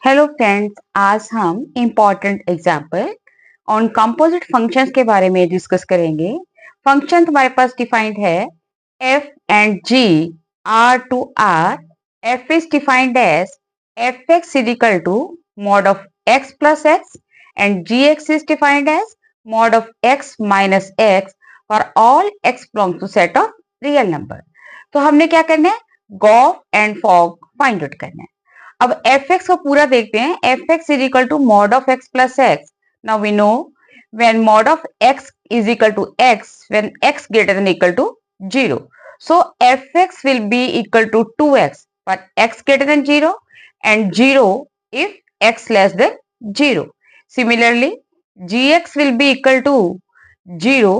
Hello friends, आज हम important example on composite functions के बारे में डिस्कस करेंगे। फंक्शन हमारे पास डिफाइंड है f and g r to r। f is defined as fx is equal to mod of x plus x and gx is defined as mod of x minus x for all x belongs to set of real number। तो हमने क्या करना है, gof and fog find out करना है। अब fx को पूरा देखते हैं। fx is equal to mod of x plus x. Now we know when mod of x is equal to x, when x greater than equal to 0. So fx will be equal to 2x for x greater than 0 and 0 if x less than 0. Similarly, gx will be equal to 0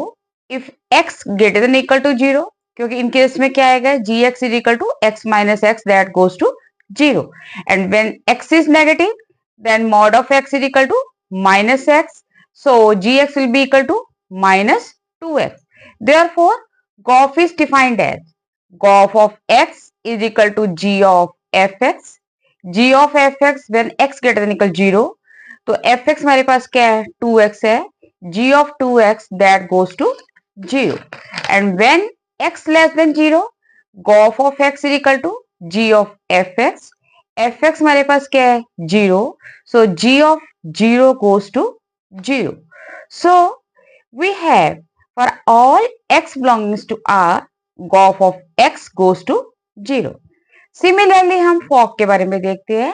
if x greater than equal to 0, क्योंकि in case में क्या आएगा, gx is equal to x minus x that goes to 0, and when x is negative then mod of x is equal to minus x, so gx will be equal to minus 2x. Therefore gof is defined as gof of x is equal to g of fx, g of fx when x greater than equal 0, तो fx हमारे पास क्या है, 2x है, g of 2x that goes to 0, and when x less than 0 gof of x is equal to g of fx, fx हमारे पास क्या है, 0, so g of 0 goes to 0. So we have for all x belongs to r, gof of x goes to 0. Similarly हम fog के बारे में देखते हैं।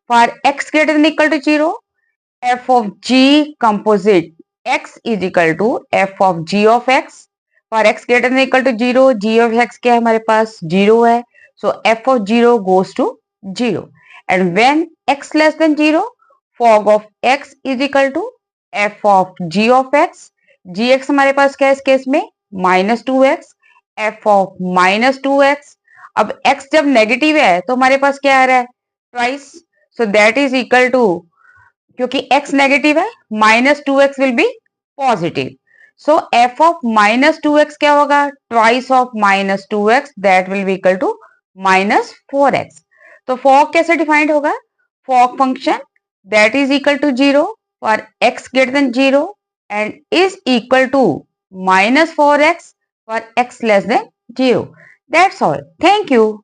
For x greater than equal to 0, f of g composite x is equal to f of g of x. For x greater than equal to 0, g of x क्या है हमारे पास, 0 है, so f of 0 goes to 0. And when x less than 0, fog of x is equal to f of g of x. gx हमारे पास क्या है इस case में, minus 2x, f of minus 2x। अब x जब नेगेटिव है तो हमारे पास क्या आ रहा है, twice, so that is equal to, क्योंकि x नेगेटिव है, minus 2x will be positive, so f of minus 2x क्या होगा, twice of minus 2x that will be equal to minus 4x। तो फॉग कैसे डिफाइंड होगा, fog function that is equal to 0 for x greater than 0 and is equal to minus 4x for x less than 0। That's all, thank you.